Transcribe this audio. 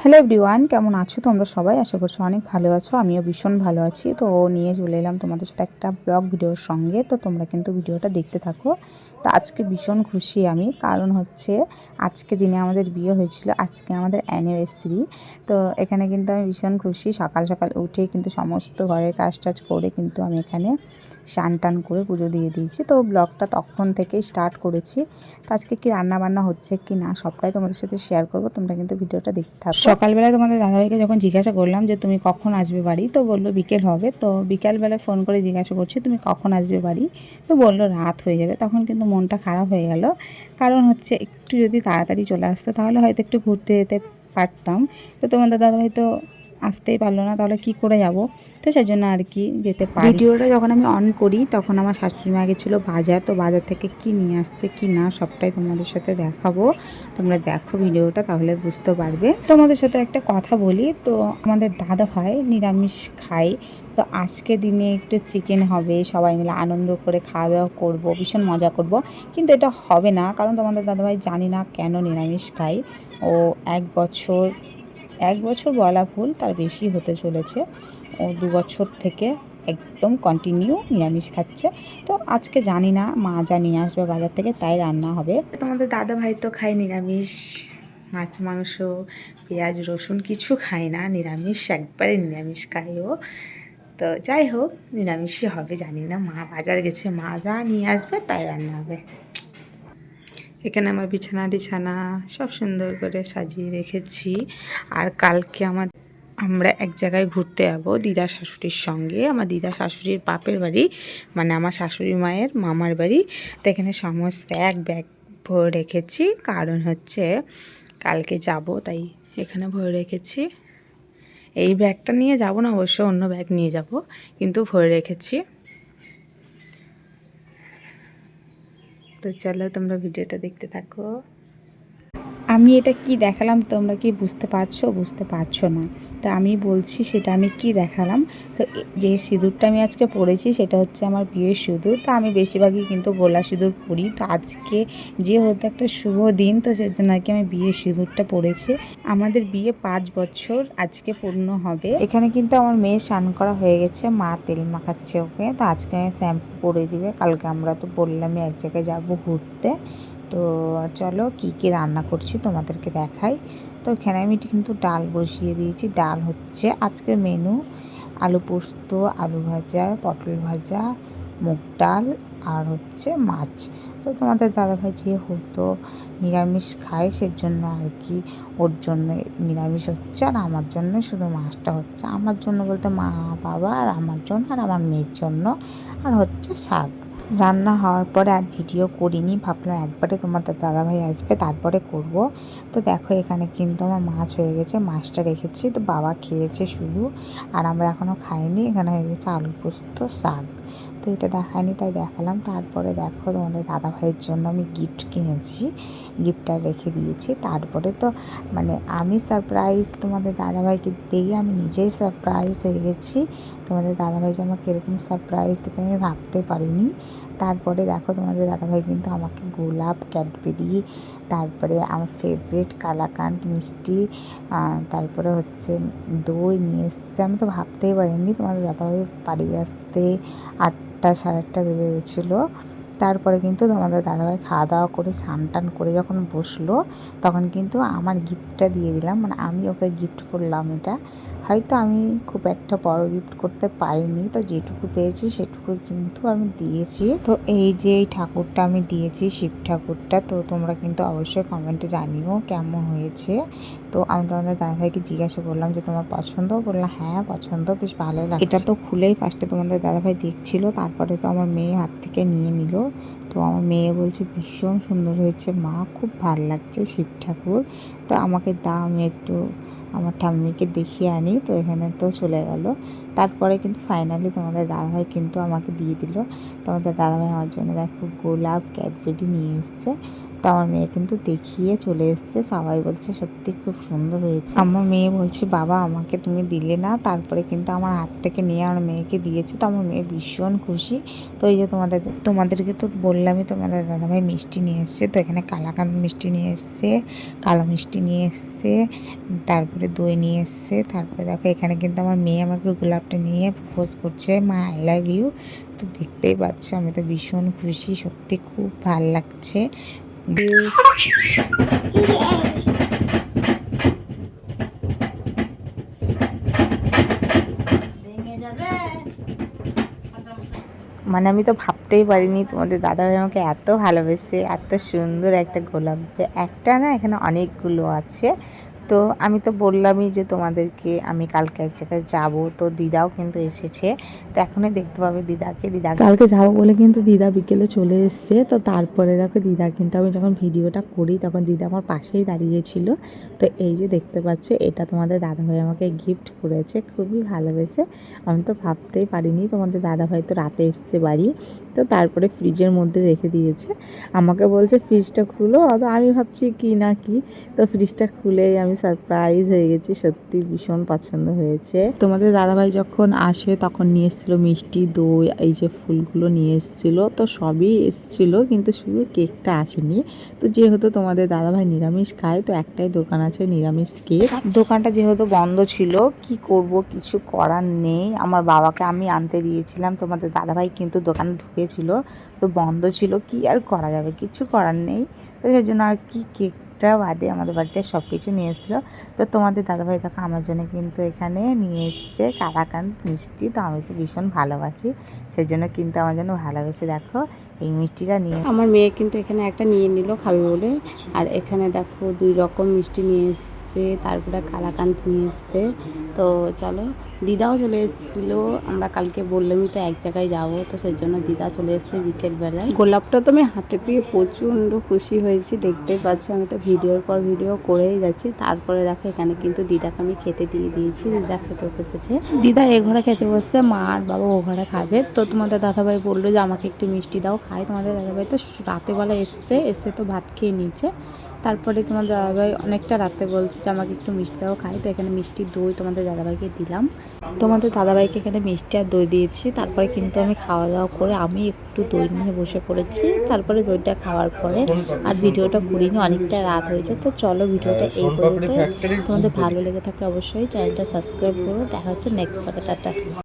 Hello everyone, কেমন আছো তোমরা সবাই? আশা করছো অনেক ভালো আছো। আমিও ভীষণ ভালো আছি। তো নিয়ে চলে এলাম তোমাদের সাথে একটা ব্লগ ভিডিওর সঙ্গে। তো তোমরা কিন্তু ভিডিওটা দেখতে থাকো। তো আজকে ভীষণ খুশি আমি, কারণ হচ্ছে আজকে দিনে আমাদের বিয়ে হয়েছিল, আজকে আমাদের অ্যানিভার্সারি। তো এখানে কিন্তু আমি ভীষণ খুশি। সকাল সকাল উঠে কিন্তু সমস্ত ঘরের কাজ টাজ করে কিন্তু আমি এখানে স্নান টান করে পুজো দিয়ে দিয়েছি। তো ব্লগটা তখন থেকেই স্টার্ট করেছি। তো আজকে কি রান্না বান্না হচ্ছে কি না সবটাই তোমাদের সাথে শেয়ার করবো। তোমরা কিন্তু ভিডিওটা দেখতে থাকো। সকালবেলা তোমাদের দাদাভাইকে যখন জিজ্ঞাসা করলাম যে তুমি কখন আসবে বাড়ি, তো বললো বিকেল হবে। তো বিকালবেলা ফোন করে জিজ্ঞাসা করছি তুমি কখন আসবে বাড়ি, তো বললো রাত হয়ে যাবে। তখন কিন্তু মনটা খারাপ হয়ে গেল, কারণ হচ্ছে একটু যদি তাড়াতাড়ি চলে আসতো তাহলে হয়তো একটু ঘুরতে যেতে পারতাম। তো তোমাদের দাদাভাই তো আসতেই পারলো না, তাহলে কি করে যাব? তো সেই জন্য আর কি যেতে পারি। ভিডিওটা যখন আমি অন করি তখন আমার শাশুড়ি মা গেছিলো বাজার। তো বাজার থেকে কি নিয়ে আসছে কি না সবটাই তোমাদের সাথে দেখাবো। তোমরা দেখো ভিডিওটা, তাহলে বুঝতে পারবে। তোমাদের সাথে একটা কথা বলি, তো আমাদের দাদা ভাই নিরামিষ খায়। তো আজকে দিনে একটু চিকেন হবে, সবাই মিলে আনন্দ করে খাওয়া দাওয়া করবো, ভীষণ মজা করব। কিন্তু এটা হবে না, কারণ তোমাদের দাদাভাই জানি না কেন নিরামিষ খায়। ও এক বছর বলা ভুল, তার বেশি হতে চলেছে। ও 2 বছর থেকে একদম কন্টিনিউ নিরামিষ খাচ্ছে। তো আজকে জানি না, মা যা নিয়ে আসবে বাজার থেকে তাই রান্না হবে। তোমাদের দাদা ভাই তো খায় নিরামিষ, মাছ মাংস পেঁয়াজ রসুন কিছু খায় না, নিরামিষ, একবারে নিরামিষ খায় ও। তো যাই হোক, নিরামিষই হবে, জানি না, মা বাজার গেছে, মা যা নিয়ে আসবে তাই রান্না হবে। এখানে আমার বিছানা টিছানা সব সুন্দর করে সাজিয়ে রেখেছি। আর কালকে আমরা এক জায়গায় ঘুরতে যাবো দিদা শাশুড়ির সঙ্গে। আমার দিদা শাশুড়ির বাপের বাড়ি, মানে আমার শাশুড়ি মায়ের মামার বাড়ি। তো এখানে সমস্ত এক ব্যাগ ভরে রেখেছি, কারণ হচ্ছে কালকে যাব, তাই এখানে ভরে রেখেছি। এই ব্যাগটা নিয়ে যাব না, অবশ্য অন্য ব্যাগ নিয়ে যাব, কিন্তু ভরে রেখেছি। তো চলো তোমরা ভিডিওটা দেখতে থাকো। আমি এটা কি দেখালাম তোমরা কি বুঝতে পারছো না? তো আমি বলছি সেটা আমি কি দেখালাম। তো যে সিঁদুরটা আমি আজকে পরেছি সেটা হচ্ছে আমার বিয়ের সিঁদুর। তো আমি বেশিরভাগই কিন্তু গোলা সিঁদুর পরি। তো আজকে যেহেতু একটা শুভ দিন, তো সেই জন্য আর কি আমি বিয়ের সিঁদুরটা পরেছি। আমাদের বিয়ে 5 বছর আজকে পূর্ণ হবে। এখানে কিন্তু আমার মেয়ে স্নান করা হয়ে গেছে, মা তেল মাখাচ্ছে ওকে। তো আজকে শ্যাম্পু করে দিবে, কালকে আমরা তো বললামই এক জায়গায় যাবো ঘুরতে। তো চলো কি কি রান্না করছি তোমাদেরকে দেখাই। তো এখানে আমি কিন্তু ডাল বসিয়ে দিয়েছি। ডাল হচ্ছে আজকের মেনু আলু পোস্ত, আলু ভাজা, পটল ভাজা, মুগ ডাল আর হচ্ছে মাছ। তো তোমাদের দাদাভাই যেহেতু নিরামিষ খায় সেজন্য আর কি ওর জন্য নিরামিষ হচ্ছে, আর আমার জন্য শুধু মাছটা হচ্ছে। আমার জন্য বলতে মা বাবা আর আমার জন্য আর আমার মেয়ের জন্য, আর হচ্ছে শাক। রান্না হওয়ার পরে আর ভিডিও করিনি, ভাবলাম একবারে তোমাদের দাদাভাই আসবে তারপরে করব। তো দেখো এখানে কিন্তু আমার মাছ হয়ে গেছে, মাছটা রেখেছি। তো বাবা খেয়েছে শুধু, আর আমরা এখনও খাইনি। এখানে হয়ে গেছে আলু পোস্ত, শাক। তো এটা দেখায়নি তাই দেখালাম। তারপরে দেখো তোমাদের দাদাভাইয়ের জন্য আমি গিফট কিনেছি, গিফটটা রেখে দিয়েছি। তারপরে তো মানে আমি সারপ্রাইজ তোমাদের দাদাভাইকে দিয়ে আমি নিজেই সারপ্রাইজ হয়ে গেছি। তোমাদের দাদাভাই যে আমাকে এরকম সারপ্রাইজ দেবে আমি ভাবতে পারিনি। তারপরে দেখো তোমাদের দাদাভাই কিন্তু আমাকে গোলাপ, ক্যাডবেরি, তারপরে আমার ফেভারিট কালাকাঁদ মিষ্টি, তারপরে হচ্ছে দই নিয়ে এসছে। আমি তো ভাবতেই পারিনি তোমাদের দাদাভাই বাড়ি আসতে 8টা সাড়ে 8টা বেজে গেছিলো। তারপরে কিন্তু তোমাদের দাদাভাই খাওয়া দাওয়া করে স্নান টান করে যখন বসলো তখন কিন্তু আমার গিফটটা দিয়ে দিলাম, মানে আমি ওকে গিফট করলাম এটা। হয়তো আমি খুব একটা বড় গিফট করতে পারিনি, তো যেটুকু পেয়েছি সেটুকু কিন্তু আমি দিয়েছি। তো এই যে এই ঠাকুরটা আমি দিয়েছি, শিব ঠাকুরটা। তো তোমরা কিন্তু অবশ্যই কমেন্টে জানিও কেমন হয়েছে। তো আমি তোমাদের দাদাভাইকে জিজ্ঞাসা করলাম যে তোমার পছন্দ, বললাম হ্যাঁ পছন্দ, বেশ ভালোই লাগছে। এটা তো খুলেই ফার্স্টে তোমাদের দাদাভাই দেখছিল, তারপরে তো আমার মেয়ে হাত থেকে নিয়ে নিল। তো আমার মেয়ে বলছে ভীষণ সুন্দর হয়েছে মা, খুব ভালো লাগছে শিব ঠাকুর। তো আমাকে দাও, আমি একটু আমার ঠাম্মিকে দেখিয়ে আনি। তো এখানে তো চলে গেল। তারপরে কিন্তু ফাইনালি তোমাদের দাদাভাই কিন্তু আমাকে দিয়ে দিল। তোমাদের দাদাভাই আমার জন্য দেখো গোলাপ, ক্যাডবেরি নিয়ে এসছে। তো আমার মেয়ে কিন্তু দেখিয়ে চলে এসছে, সবাই বলছে সত্যি খুব সুন্দর হয়েছে। আমার মেয়ে বলছে বাবা আমাকে তুমি দিলে না, তারপরে কিন্তু আমার হাত থেকে নিয়ে আমার মেয়েকে দিয়েছে। তো আমার মেয়ে ভীষণ খুশি। তো এই যে তোমাদেরকে তো বললামই তোমাদের দাদাভাই মিষ্টি নিয়ে এসছে। তো এখানে কালাকাঁদ মিষ্টি নিয়ে এসছে, কালো মিষ্টি নিয়ে এসছে, তারপরে দই নিয়ে এসছে। তারপরে দেখো এখানে কিন্তু আমার মেয়ে আমাকে গোলাপটা নিয়ে প্রপোজ করছে, মা আই লাভ ইউ। তো দেখতেই পাচ্ছ আমি তো ভীষণ খুশি, সত্যি খুব ভালো লাগছে। মানে আমি তো ভাবতেই পারিনি তোমাদের দাদাভাই আমাকে এত ভালোবেসে, এত সুন্দর একটা গোলাপ, একটা না এখানে অনেকগুলো আছে। তো আমি তো বললামই যে তোমাদেরকে আমি কালকে এক জায়গায় যাবো, তো দিদাও কিন্তু এসেছে। তো এখনই দেখতে পাবে দিদা কালকে যাবো বলে কিন্তু দিদা বিকেলে চলে এসছে। তো তারপরে দেখো দিদা কিন্তু আমি যখন ভিডিওটা করি তখন দিদা আমার পাশেই দাঁড়িয়েছিল। তো এই যে দেখতে পাচ্ছ এটা তোমাদের দাদাভাই আমাকে গিফট করেছে, খুবই ভালোবেসে। আমি তো ভাবতেই পারিনি, তোমাদের দাদাভাই তো রাতে এসছে বাড়ি। তো তারপরে ফ্রিজের মধ্যে রেখে দিয়েছে, আমাকে বলছে ফ্রিজটা খুলো। তো আমি ভাবছি কি না কি, তো ফ্রিজটা খুলেই আমি সারপ্রাইজ হয়ে গেছি, সত্যি ভীষণ পছন্দ হয়েছে। তোমাদের দাদাভাই যখন আসে তখন নিয়ে এসেছিলো মিষ্টি, দই, এই যে ফুলগুলো নিয়ে এসেছিলো। তো সবই এসেছিলো কিন্তু শুধু কেকটা আসেনি। তো যেহেতু তোমাদের দাদাভাই নিরামিষ খায়, তো একটাই দোকান আছে নিরামিষ কেক, দোকানটা যেহেতু বন্ধ ছিল কি করব, কিছু করার নেই। আমার বাবাকে আমি আনতে দিয়েছিলাম, তোমাদের দাদাভাই কিন্তু দোকানে ঢুকেছিল, তো বন্ধ ছিল, কি আর করা যাবে, কিছু করার নেই। তো সেই জন্য আর কি কেকটা বাদে আমাদের বাড়িতে সব কিছু নিয়ে এসেছিলো। তো তোমাদের দাদাভাই দেখো আমার জন্য কিন্তু এখানে নিয়ে এসছে কালাকাঁদ মিষ্টি। তো আমি তো ভীষণ ভালোবাসি, সেই জন্য কিন্তু আমার জন্য ভালোবেসে দেখো এই মিষ্টিটা নিয়ে। আমার মেয়ে কিন্তু এখানে একটা নিয়ে নিল খাবে বলে। আর এখানে দেখো 2 রকম মিষ্টি নিয়ে এসছে, তারপরে কালাকাঁদ নিয়ে এসছে। তো চলো, দিদাও চলে এসেছিলো। আমরা কালকে বললামই তো এক জায়গায় যাবো, তো সেই জন্য দিদা চলে এসছে বিকেলবেলায়। গোলাপটা তো আমি হাতে পেয়ে প্রচণ্ড খুশি হয়েছি, দেখতেই পাচ্ছি। আমি তো ভিডিওর পর ভিডিও করেই যাচ্ছি। তারপরে দেখো এখানে কিন্তু দিদাকে আমি খেতে দিয়ে দিয়েছি, দিদা খেতে বসেছে। দিদা এ ঘরে খেতে বসছে, মা আর বাবা ও ঘরে খাবে। তো তোমাদের দাদাভাই বললো যে আমাকে একটু মিষ্টি দাও খাই। তোমাদের দাদাভাই তো রাতেবেলা এসে তো ভাত খেয়ে নিয়েছে। তারপরে তোমাদের দাদাভাই অনেকটা রাতে বলছে যে আমাকে একটু মিষ্টি দাও খাই। তো এখানে মিষ্টি দই তোমাদের দাদাভাইকে দিলাম। তোমাদের দাদাভাইকে এখানে মিষ্টি আর দই দিয়েছি। তারপরে কিন্তু আমি খাওয়া দাওয়া করে আমি একটু দই নিয়ে বসে পড়েছি। তারপরে দইটা খাওয়ার পরে আর ভিডিওটা করিনি, অনেকটা রাত হয়েছে। তো চলো ভিডিওটা এই পর্যন্ত। তোমাদের ভালো লেগে থাকলে অবশ্যই চ্যানেলটা সাবস্ক্রাইব করো। দেখা হচ্ছে নেক্সট পার্টে, টাটা।